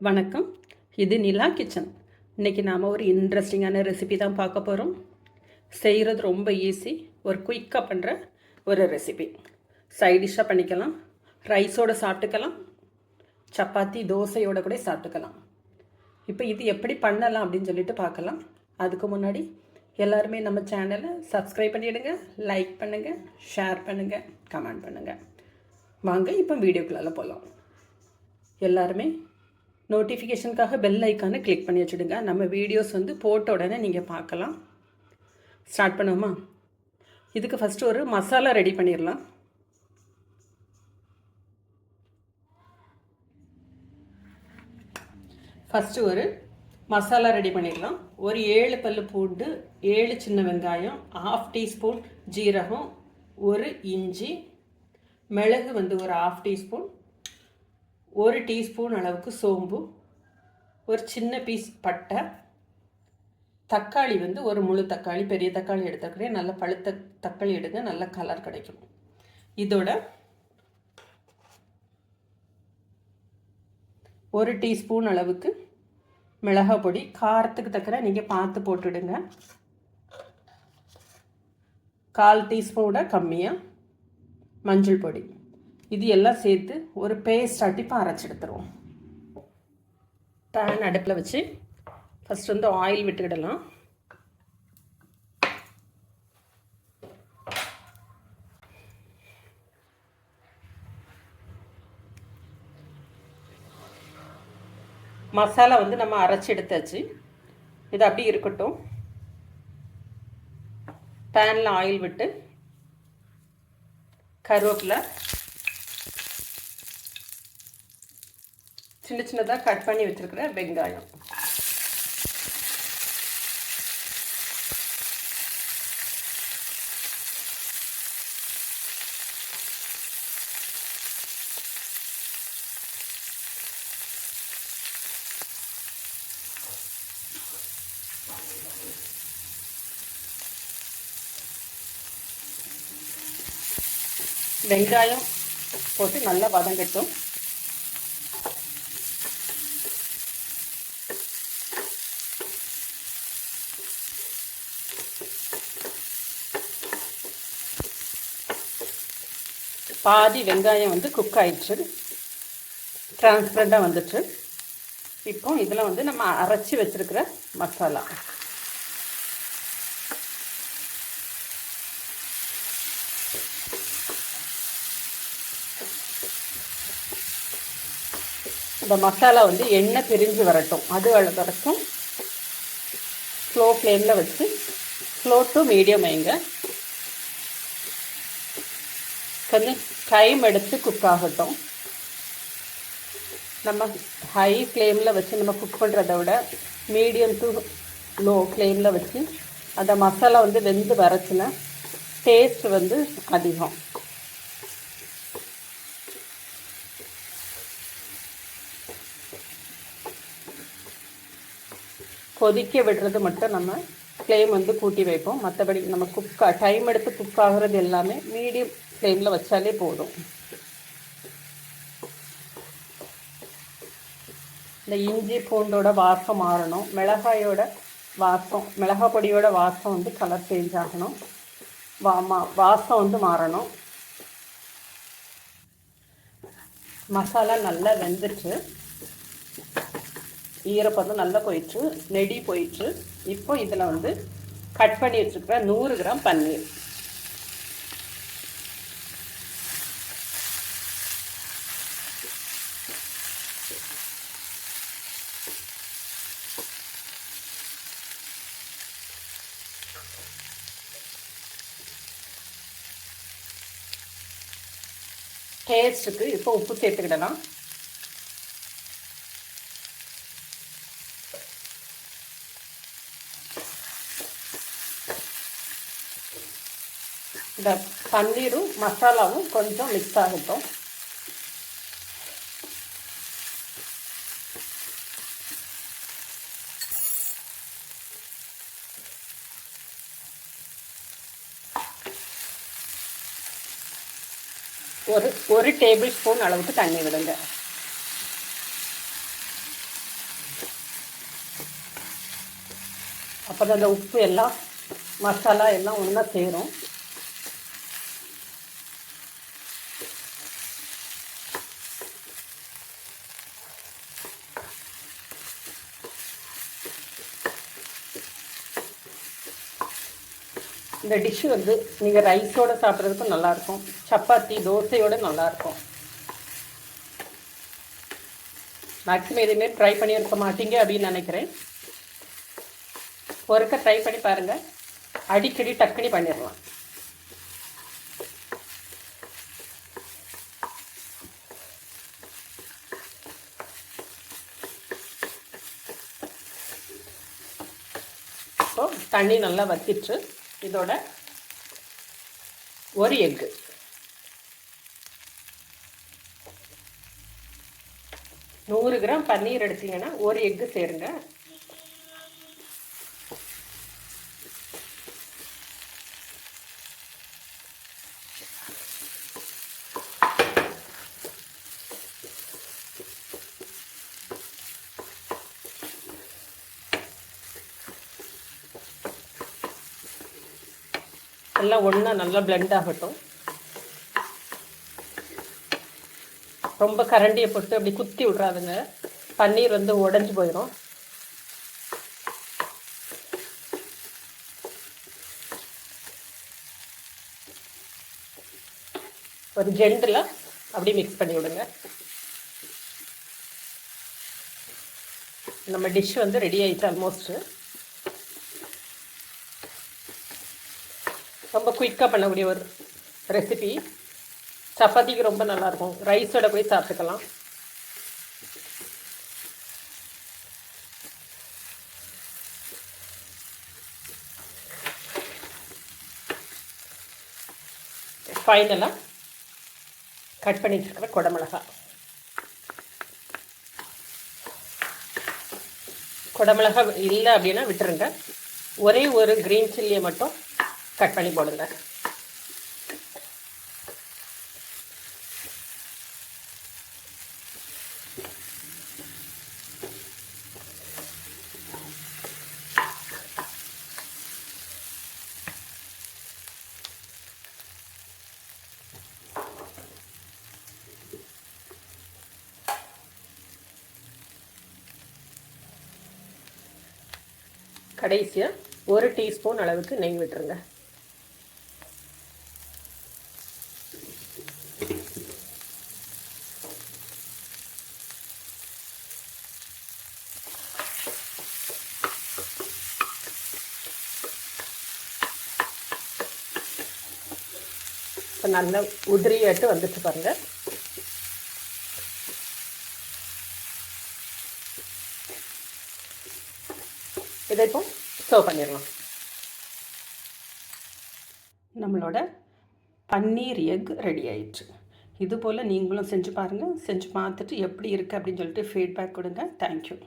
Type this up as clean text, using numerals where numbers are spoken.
வணக்கம். இது நிலா கிச்சன். இன்றைக்கி நாம் ஒரு இன்ட்ரெஸ்டிங்கான ரெசிபி தான் பார்க்க போகிறோம். செய்கிறது ரொம்ப ஈஸி. ஒரு குயிக்காக பண்ணுற ஒரு ரெசிபி. சைட் டிஷ்ஷாக பண்ணிக்கலாம், ரைஸோடு சாப்பிட்டுக்கலாம், சப்பாத்தி தோசையோடு கூட சாப்பிட்டுக்கலாம். இப்போ இது எப்படி பண்ணலாம் அப்படின்னு சொல்லிட்டு பார்க்கலாம். அதுக்கு முன்னாடி எல்லாருமே நம்ம சேனலை சப்ஸ்கிரைப் பண்ணிவிடுங்க, லைக் பண்ணுங்கள், ஷேர் பண்ணுங்கள், கமெண்ட் பண்ணுங்கள். வாங்க இப்போ வீடியோக்குள்ளே போகலாம். எல்லாருமே நோட்டிஃபிகேஷனுக்காக பெல் ஐக்கானை கிளிக் பண்ணி வச்சுடுங்க. நம்ம வீடியோஸ் போட்ட உடனே நீங்கள் பார்க்கலாம். ஸ்டார்ட் பண்ணுவோமா? இதுக்கு ஃபஸ்ட்டு ஒரு மசாலா ரெடி பண்ணிடலாம். ஃபஸ்ட்டு ஒரு மசாலா ரெடி பண்ணிடலாம். ஒரு 7 பல்லு பூண்டு, 7 சின்ன வெங்காயம், 1/2 டீஸ்பூன் ஜீரகம், ஒரு இஞ்சி, மிளகு ஒரு 1/2 டீஸ்பூன், 1 டீஸ்பூன் அளவுக்கு சோம்பு, ஒரு சின்ன பீஸ் பட்டை, தக்காளி ஒரு முழு தக்காளி, பெரிய தக்காளி எடுத்துக்கிறேன். நல்ல பழுத்த தக்காளி எடுங்க, நல்ல கலர் கிடைக்கும். இதோட 1 டீஸ்பூன் அளவுக்கு மிளகாய் பொடி, காரத்துக்கு தக்கற நீங்கள் பார்த்து போட்டுடுங்க. 1/4 டீஸ்பூனோட கம்மியாக மஞ்சள் பொடி. இது எல்லாம் சேர்த்து ஒரு பேஸ்ட் அட்டிப்பா அரைச்சி எடுத்துருவோம். பேன் அடுப்பில் வச்சு ஃபஸ்ட் ஆயில் விட்டுக்கிடலாம். மசாலா நம்ம அரைச்சி எடுத்தாச்சு. இது அப்படி இருக்கட்டும். பேனில் ஆயில் விட்டு கருவேப்பிலை, சின்ன சின்னதாக கட் பண்ணி வச்சுருக்கிற வெங்காயம், வெங்காயம் போட்டு நல்லா வதங்கட்டும். பாதி வெங்காயம் குக் ஆயிடுச்சு, டிரான்ஸ்பரண்டாக வந்துச்சு. இப்போ இதில் நம்ம அரைச்சி வச்சுருக்கிற மசாலா, இந்த மசாலா எண்ணெய் பிரிஞ்சு வரட்டும். அது வரைக்கும் ஸ்லோ ஃப்ளேமில் வச்சு, ஸ்லோ டு மீடியம் வைங்க. கொஞ்சம் டைம் எடுத்து குக் ஆகட்டும். நம்ம ஹை ஃப்ளேமில் வச்சு நம்ம குக் பண்ணுறத விட மீடியம் டு லோ ஃப்ளேமில் வச்சு அந்த மசாலா வெந்து வரச்சுன்னா டேஸ்ட் அதிகம். கொதிக்க விடுறது மட்டும் நம்ம ஃப்ளேம் கூட்டி வைப்போம். மற்றபடி நம்ம டைம் எடுத்து குக் ஆகிறது எல்லாமே மீடியம் ஃப்ளேமில் வச்சாலே போதும். இந்த இஞ்சி பூண்டோட வாசம் மாறணும், மிளகாயோட வாசம், மிளகாய் பொடியோட வாசம் கலர் சேஞ்ச் ஆகணும், வாசம் மாறணும். மசாலா நல்லா வெந்துச்சு, ஈரப்பதம் நல்லா போயிடுச்சு, நெடி போயிடுச்சு. இப்போ இதில் கட் பண்ணி வச்சுருக்கிற 100 கிராம் பன்னீர், டேஸ்ட்டுக்கு இப்போ உப்பு சேர்த்துக்கிடலாம். இந்த பன்னீரும் மசாலாவும் கொஞ்சம் மிக்ஸ் ஆகட்டும். ஒரு டேபிள் ஸ்பூன் அளவுக்கு தண்ணி விடுங்க. அப்போ தான் அந்த உப்பு எல்லாம் மசாலா எல்லாம் ஒன்றா சேரும். இந்த டிஷ்ஷு வந்து நீங்கள் ரைஸோடு சாப்பிட்றதுக்கும் நல்லாயிருக்கும், சப்பாத்தி தோசையோடு நல்லாயிருக்கும். மேக்ஸிமம் எதுவுமே ட்ரை பண்ணியிருக்க மாட்டீங்க அப்படின்னு நினைக்கிறேன். ஒருக்க ட்ரை பண்ணி பாருங்கள், அடிக்கடி டக்குனி பண்ணிடலாம். இப்போ தண்ணி நல்லா வத்திட்டு இதோட ஒரு எக்கு, 100 கிராம் பன்னீர் எடுத்தீங்கன்னா ஒரு எக்கு சேருங்க. எல்லாம் ஒன்றா நல்லா பிளெண்ட் ஆகட்டும். ரொம்ப கரண்டியை போட்டு அப்படி குத்தி விட்றாதுங்க, பன்னீர் வந்து உடஞ்சி போயிடும். ஒரு ஜெண்டில் அப்படி மிக்ஸ் பண்ணி விடுங்க. நம்ம டிஷ் வந்து ரெடி ஆகிடுச்சு ஆல்மோஸ்ட்டு. ரொம்ப குயிக்காக பண்ணக்கூடிய ஒரு ரெசிபி. சப்பாத்திக்கு ரொம்ப நல்லாயிருக்கும், ரைஸோட போய் சாப்பிட்டுக்கலாம். ஃபைனலாக கட் பண்ணி வச்சுருக்கிற குடமிளகா இல்லை அப்படின்னா விட்டுருங்க. ஒரே ஒரு க்ரீன் சில்லியை மட்டும் கட் பண்ணி போடுங்க. கடைசியாக 1 டீஸ்பூன் அளவுக்கு நெய் விட்டுருங்க. இப்போ நல்லா உதிரியாட்டு வந்துட்டு பாருங்க. இதை இப்போ சர்வ் பண்ணிடலாம். நம்மளோட பன்னீர் எக் ரெடி ஆயிடுச்சு. இது போல் நீங்களும் செஞ்சு பாருங்கள். செஞ்சு பார்த்துட்டு எப்படி இருக்குது அப்படின்னு சொல்லிட்டு ஃபீட்பேக் கொடுங்க. தேங்க்யூ.